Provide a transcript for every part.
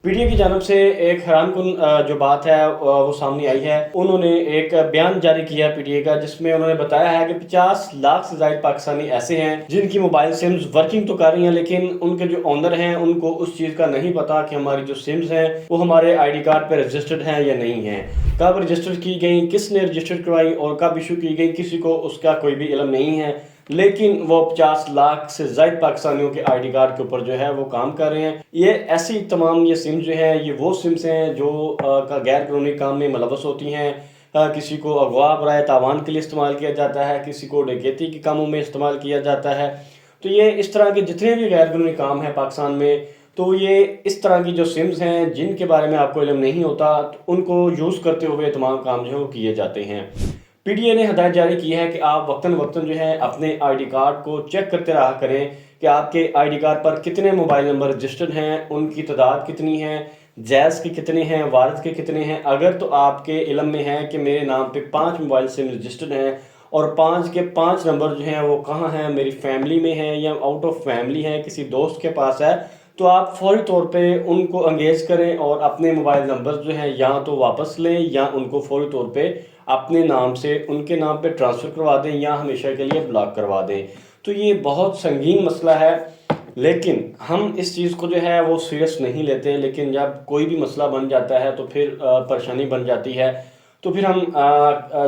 PTA की जानब से एक हैरानकुन जो बात है वो सामने आई है। उन्होंने एक बयान जारी किया पीटीए का, जिसमें उन्होंने बताया है कि 50 लाख से ज़ायद पाकिस्तानी ऐसे हैं जिनकी मोबाइल सिम्स वर्किंग तो कर रही हैं, लेकिन उनके जो ओनर हैं उनको उस चीज़ का नहीं पता कि हमारी जो सिम्स हैं वो हमारे आईडी कार्ड पर रजिस्टर्ड हैं या नहीं हैं, कब रजिस्टर की गई, किसने रजिस्टर करवाई और कब इशू की गई, किसी को उसका कोई भी इल्म नहीं है। लेकिन वो 50 लाख से ज़ायद पाकिस्तानियों के आईडी कार्ड के ऊपर जो है वो काम कर रहे हैं। ये ऐसी तमाम ये सिम जो है ये वो सिम्स हैं जो का गैर कानूनी काम में मुलव्वस होती हैं। किसी को अगवा बराए तावान के लिए इस्तेमाल किया जाता है, किसी को डकैती के कामों में इस्तेमाल किया जाता है। तो ये इस तरह के जितने भी गैर कानूनी काम हैं पाकिस्तान में, तो ये इस तरह की जो सिम्स हैं जिनके बारे में आपको इल्म नहीं होता, तो उनको यूज़ करते हुए तमाम काम जो है वो किए जाते हैं। पीटीए ने हदायत जारी की है कि आप वक्तन वक्तन जो है अपने आईडी कार्ड को चेक करते रहा करें कि आपके आईडी कार्ड पर कितने मोबाइल नंबर रजिस्टर्ड हैं, उनकी तादाद कितनी है, जैज़ के कितने हैं, वारिस के कितने हैं। अगर तो आपके इल्म में है कि मेरे नाम पे 5 मोबाइल सिम रजिस्टर्ड हैं और 5 के 5 नंबर जो हैं वो कहाँ हैं, मेरी फैमिली में हैं या आउट ऑफ फैमिली हैं, किसी दोस्त के पास है, तो आप फ़ौरी तौर पे उनको एंगेज करें और अपने मोबाइल नंबर जो हैं या तो वापस लें या उनको फ़ौरी तौर पे अपने नाम से उनके नाम पे ट्रांसफ़र करवा दें या हमेशा के लिए ब्लॉक करवा दें। तो ये बहुत संगीन मसला है, लेकिन हम इस चीज़ को जो है वो सीरियस नहीं लेते। लेकिन जब कोई भी मसला बन जाता है तो फिर परेशानी बन जाती है। तो फिर हम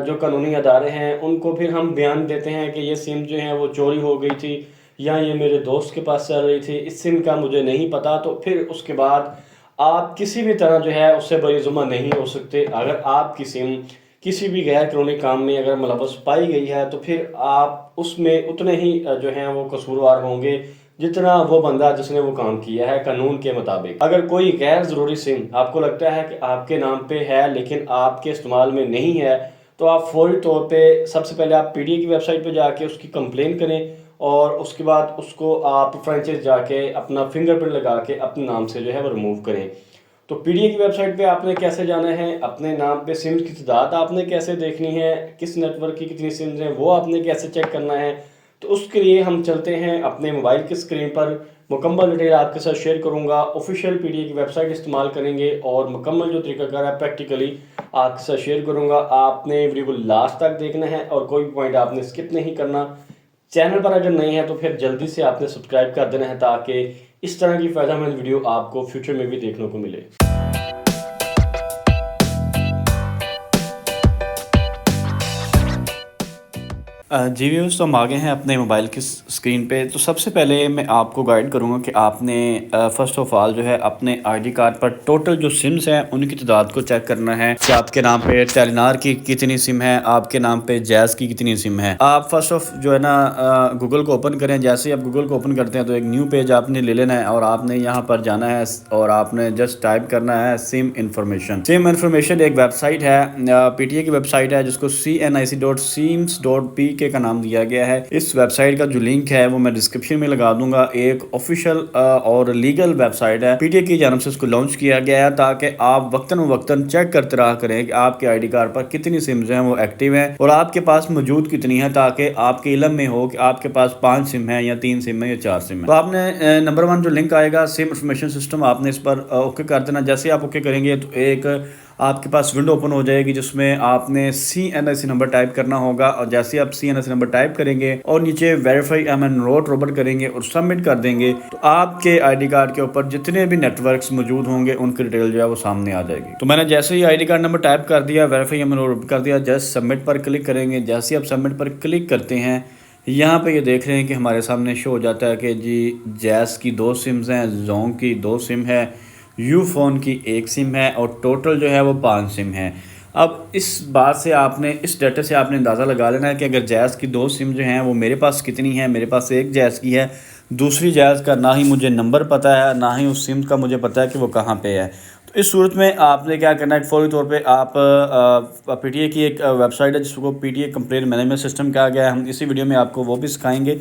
जो कानूनी अदारे हैं उनको फिर हम बयान देते हैं कि ये सिम जो है वो चोरी हो गई थी या ये मेरे दोस्त के पास चल रही थी, इस सिम का मुझे नहीं पता। तो फिर उसके बाद आप किसी भी तरह जो है उससे बरी-ज़ुम्मा नहीं हो सकते। अगर आपकी सिम किसी भी गैर कानूनी काम में अगर मुलव्वस पाई गई है तो फिर आप उसमें उतने ही जो हैं वो कसूरवार होंगे जितना वो बंदा जिसने वो काम किया है कानून के मुताबिक। अगर कोई गैर ज़रूरी सिम आपको लगता है कि आपके नाम पे है लेकिन आपके इस्तेमाल में नहीं है, तो आप फ़ौरी तौर पे सबसे पहले आप पीटीए की वेबसाइट पे जाके उसकी कंप्लेन करें और उसके बाद उसको आप फ्रेंचाइज जाके अपना फिंगरप्रिंट लगा के अपने नाम से जो है वो रिमूव करें। तो पीटीए की वेबसाइट पे आपने कैसे जाना है, अपने नाम पे सिम्स की तादाद आपने कैसे देखनी है, किस नेटवर्क की कितनी सिम्स हैं वो आपने कैसे चेक करना है। तो उसके लिए हम चलते हैं अपने मोबाइल की स्क्रीन पर, मुकम्मल डिटेल आपके साथ शेयर करूंगा। ऑफिशियल पीटीए की वेबसाइट इस्तेमाल करेंगे और मुकम्मल जो तरीकाकार है प्रैक्टिकली आपके साथ शेयर करूंगा। आपने वीडियो को लास्ट तक देखना है और कोई भी पॉइंट आपने स्किप नहीं करना। चैनल पर अगर नहीं है तो फिर जल्दी से आपने सब्सक्राइब कर देना है ताकि इस तरह की फ़ायदेमंद वीडियो आपको फ्यूचर में भी देखने को मिले। जी व्यूअर्स, तो हम आ गए हैं अपने मोबाइल की स्क्रीन पे। तो सबसे पहले मैं आपको गाइड करूँगा कि आपने फ़र्स्ट ऑफ़ ऑल जो है अपने आईडी कार्ड पर टोटल जो सिम्स हैं उनकी तादाद को चेक करना है कि आपके नाम पे टेलीनॉर की कितनी सिम है, आपके नाम पे जैज़ की कितनी सिम है। आप फर्स्ट ऑफ जो है ना गूगल को ओपन करें। जैसे ही आप गूगल को ओपन करते हैं तो एक न्यू पेज आपने ले लेना है और आपने यहाँ पर जाना है और आपने जस्ट टाइप करना है सिम इन्फॉर्मेशन। सिम इन्फॉर्मेशन एक वेबसाइट है, पीटीए की वेबसाइट है जिसको cnic.sims.p का नाम दिया गया है। इस वेबसाइट का जो लिंक है वो मैं डिस्क्रिप्शन में लगा दूंगा। एक ऑफिशियल और लीगल वेबसाइट है, पीटीए की जानब से इसको लॉन्च किया गया है ताकि आप वक्तन चेक करते रहा करें कि आपके आईडी कार्ड पर कितनी सिम्स हैं वो एक्टिव हैं और आपके पास मौजूद कितनी है, ताकि आपके इल्म में हो कि आपके पास 5 सिम है या 3 सिम है या 4 सिम है। तो आपने नंबर 1 जो लिंक आएगा सिम इंफॉर्मेशन सिस्टम, आपने इस पर ओके कर देना। जैसे आप ओके करेंगे तो एक आपके पास विंडो ओपन हो जाएगी जिसमें आपने CNIC नंबर टाइप करना होगा और जैसे आप CNIC नंबर टाइप करेंगे और नीचे वेरीफाई एम एनरोट रोबोट करेंगे और सबमिट कर देंगे तो आपके आईडी कार्ड के ऊपर जितने भी नेटवर्क्स मौजूद होंगे उनकी डिटेल जो है वो सामने आ जाएगी। तो मैंने जैसे ही आईडी कार्ड नंबर टाइप कर दिया, वेरीफाई एम एनरोट कर दिया, जस्ट सबमिट पर क्लिक करेंगे। जैसे ही आप सबमिट पर क्लिक करते हैं यहाँ पे ये देख रहे हैं कि हमारे सामने शो हो जाता है कि जी जैज़ की 2 सिम्स हैं, जोंग की 2 सिम है, यूफोन की 1 सिम है और टोटल जो है वो 5 सिम है। अब इस बात से आपने इस डाटा से आपने अंदाज़ा लगा लेना है कि अगर जैज़ की 2 सिम जो हैं वो मेरे पास कितनी है। मेरे पास एक जैज़ की है, दूसरी जैज़ का ना ही मुझे नंबर पता है ना ही उस सिम का मुझे पता है कि वो कहाँ पे है। तो इस सूरत में आपने क्या करना है, फ़ौरी तौर पे आप पीटीए की एक वेबसाइट है जिसको पीटीए कंप्लेंट मैनेजमेंट सिस्टम कहा गया है। हम इसी वीडियो में आपको वो भी सिखाएंगे।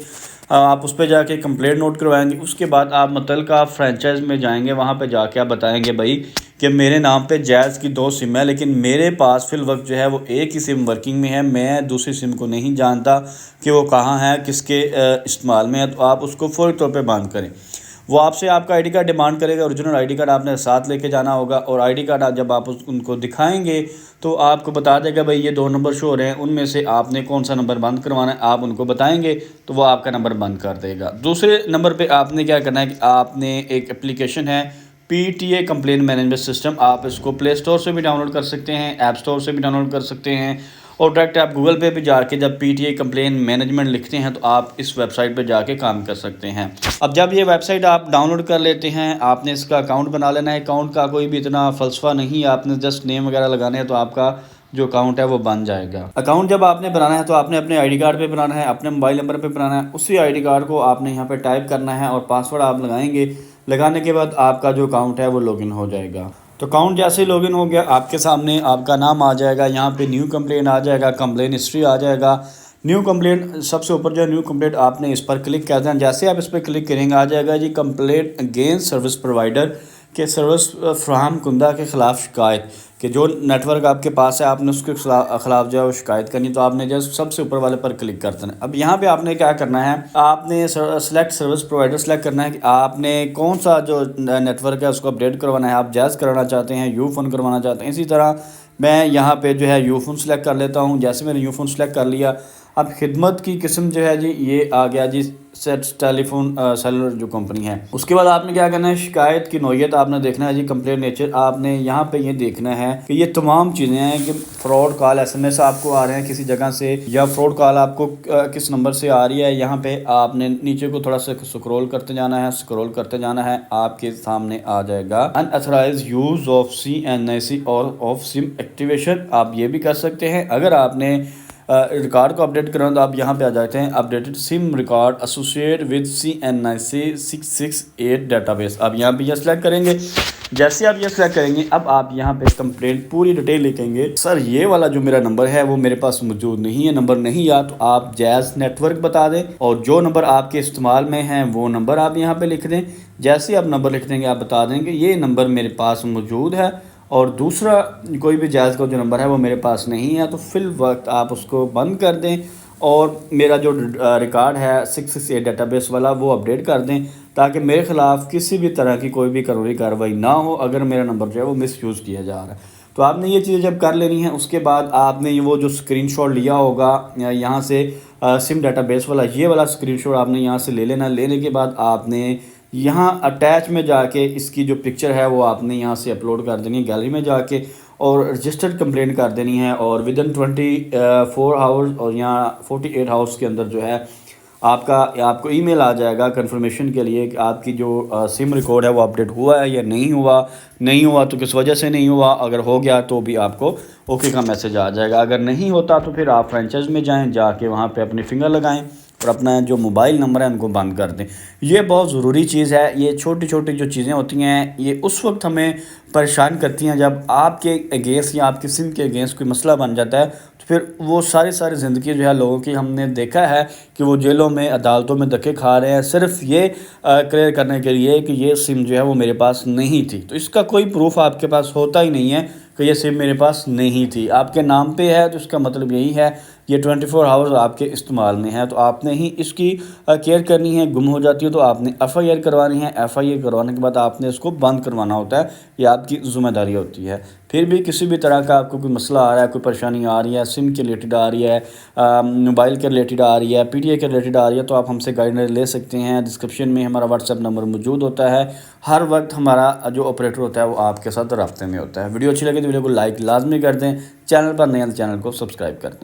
आप उस पर जाके कंप्लेंट नोट करवाएंगे। उसके बाद आप मुतल्लिका फ्रेंचाइज में जाएंगे, वहाँ पे जाके आप बताएंगे भाई कि मेरे नाम पे जैज़ की 2 सिम है लेकिन मेरे पास फिल वक्त जो है वो एक ही सिम वर्किंग में है, मैं दूसरी सिम को नहीं जानता कि वो कहाँ है, किसके इस्तेमाल में है। तो आप उसको फ़ौरी तौर पे बंद करें। वो आपसे आपका आईडी कार्ड डिमांड करेगा। ओरिजिनल आईडी कार्ड आपने साथ लेके जाना होगा और आईडी कार्ड जब आप उनको दिखाएंगे तो आपको बता देगा भाई ये 2 नंबर शो हो रहे हैं, उनमें से आपने कौन सा नंबर बंद करवाना है। आप उनको बताएंगे तो वो आपका नंबर बंद कर देगा। दूसरे नंबर पे आपने क्या करना है कि आपने एक एप्लीकेशन है PTA कंप्लेंट मैनेजमेंट सिस्टम, आप इसको प्ले स्टोर से भी डाउनलोड कर सकते हैं, ऐप स्टोर से भी डाउनलोड कर सकते हैं और डायरेक्ट आप गूगल पे भी जाके जब PTA कंप्लेंट मैनेजमेंट लिखते हैं तो आप इस वेबसाइट पे जाके काम कर सकते हैं। अब जब ये वेबसाइट आप डाउनलोड कर लेते हैं, आपने इसका अकाउंट बना लेना है। अकाउंट का कोई भी इतना फ़लसफ़ा नहीं है, आपने जस्ट नेम वगैरह लगाने हैं तो आपका जो अकाउंट है वो बन जाएगा। अकाउंट जब आपने बनाना है तो आपने अपने आईडी कार्ड पे बनाना है, अपने मोबाइल नंबर पे बनाना है। उसी आईडी कार्ड को आपने यहाँ पे टाइप करना है और पासवर्ड आप लगाएंगे। लगाने के बाद आपका जो अकाउंट है वो लॉगिन हो जाएगा। तो अकाउंट जैसे लॉगिन हो गया आपके सामने आपका नाम आ जाएगा, यहाँ पे न्यू कंप्लेंट आ जाएगा, कंप्लेंट हिस्ट्री आ जाएगा। न्यू कंप्लेंट सबसे ऊपर जो न्यू कंप्लेंट आपने इस पर क्लिक कर देना। जैसे आप इस पर क्लिक करेंगे आ जाएगा जी कंप्लेंट अगेंस्ट सर्विस प्रोवाइडर के सर्विस फ्राहम कुंदा के ख़िलाफ़ शिकायत कि जो नेटवर्क आपके पास है आपने उसके ख़िलाफ़ जो है वो शिकायत करनी। तो आपने जस्ट सबसे ऊपर वाले पर क्लिक कर देना। अब यहाँ पे आपने क्या करना है, आपने सेलेक्ट सर्विस प्रोवाइडर सेलेक्ट करना है कि आपने कौन सा जो नेटवर्क है उसको अपडेट करवाना है। आप जैज़ कराना चाहते हैं, यू फ़ोन करवाना चाहते हैं। इसी तरह मैं यहाँ पे जो है यू फ़ोन सेलेक्ट कर लेता हूँ। जैसे मैंने यू फ़ोन सेलेक्ट कर लिया, अब खिदमत की किस्म जो है जी ये आ गया जी सेट टेलीफोन सेलुलर जो कंपनी है। उसके बाद आपने क्या करना है, शिकायत की नौयत आपने देखना है जी, कंप्लेंट नेचर आपने यहाँ पे ये देखना है कि ये तमाम चीज़ें हैं कि फ़्रॉड कॉल SMS आपको आ रहे हैं किसी जगह से या फ्रॉड कॉल आपको किस नंबर से आ रही है। यहाँ पे आपने नीचे को थोड़ा सा स्क्रॉल करते जाना है, स्क्रॉल करते जाना है, आपके सामने आ जाएगा अनऑथराइज्ड यूज़ ऑफ CNIC और ऑफ सिम एक्टिवेशन। आप ये भी कर सकते हैं। अगर आपने रिकॉर्ड को अपडेट करना तो आप यहाँ पे आ जाते हैं updated SIM record associate with CNIC 668 database. आप यहाँ पे ये सेलेक्ट करेंगे। जैसे आप ये सेलेक्ट करेंगे अब आप यहाँ पे कंप्लेंट पूरी डिटेल लिखेंगे। सर ये वाला जो मेरा नंबर है वो मेरे पास मौजूद नहीं है, नंबर नहीं याद, तो आप जैज़ नेटवर्क बता दें और जो नंबर आपके इस्तेमाल में है वो नंबर आप यहाँ पे लिख दें। जैसे आप नंबर लिख देंगे आप बता देंगे ये नंबर मेरे पास मौजूद है और दूसरा कोई भी जायज़ का जो नंबर है वो मेरे पास नहीं है। तो फिल वक्त आप उसको बंद कर दें और मेरा जो रिकॉर्ड है 668 डेटाबेस वाला वो अपडेट कर दें ताकि मेरे ख़िलाफ़ किसी भी तरह की कोई भी कानूनी कार्रवाई ना हो अगर मेरा नंबर जो है वो मिसयूज़ किया जा रहा है। तो आपने ये चीज़ें जब कर लेनी है उसके बाद आपने वो जो स्क्रीनशॉट लिया होगा यहाँ से सिम डेटाबेस वाला, ये वाला स्क्रीनशॉट आपने यहाँ से ले लेना। लेने के बाद आपने यहाँ अटैच में जाके इसकी जो पिक्चर है वो आपने यहाँ से अपलोड कर देनी है गैलरी में जाके और रजिस्टर्ड कंप्लेंट कर देनी है और विदिन 24 आवर्स और यहाँ 48 आवर्स के अंदर जो है आपको ईमेल आ जाएगा कंफर्मेशन के लिए कि आपकी जो सिम रिकॉर्ड है वो अपडेट हुआ है या नहीं हुआ तो किस वजह से नहीं हुआ। अगर हो गया तो भी आपको ओके का मैसेज आ जाएगा। अगर नहीं होता तो फिर आप फ्रेंचाइज में जाएँ, जाके वहाँ पे अपनी फिंगर लगाएं और अपना जो मोबाइल नंबर है उनको बंद कर दें। ये बहुत ज़रूरी चीज़ है। ये छोटी छोटी जो चीज़ें होती हैं ये उस वक्त हमें परेशान करती हैं जब आपके अगेंस्ट या आपकी सिम के अगेंस्ट कोई मसला बन जाता है तो फिर वो सारी ज़िंदगी जो है लोगों की हमने देखा है कि वो जेलों में अदालतों में धक्के खा रहे हैं सिर्फ ये क्लियर करने के लिए कि ये सिम जो है वो मेरे पास नहीं थी। तो इसका कोई प्रूफ आपके पास होता ही नहीं है कि ये सिम मेरे पास नहीं थी। आपके नाम पे है तो इसका मतलब यही है ये 24 आवर्स आपके इस्तेमाल में है। तो आपने ही इसकी केयर करनी है। गुम हो जाती है तो आपने FIR करवानी है। FIR करवाने के बाद आपने इसको बंद करवाना होता है, ये आपकी ज़िम्मेदारी होती है। फिर भी किसी भी तरह का आपको कोई मसला आ रहा है, कोई परेशानी आ रही है, सिम के रिलेटेड आ रही है, मोबाइल के रिलेटेड आ रही है, PTA के रिलेटेड आ रही है, तो आप हमसे गाइडेंस ले सकते हैं। डिस्क्रिप्शन में हमारा WhatsApp नंबर मौजूद होता है। हर वक्त हमारा जो ऑपरेटर होता है वो आपके साथ राब्ते में होता है। वीडियो अच्छी लगे तो वीडियो को लाइक लाजमी कर दें। चैनल पर नए तो चैनल को सब्सक्राइब कर दें।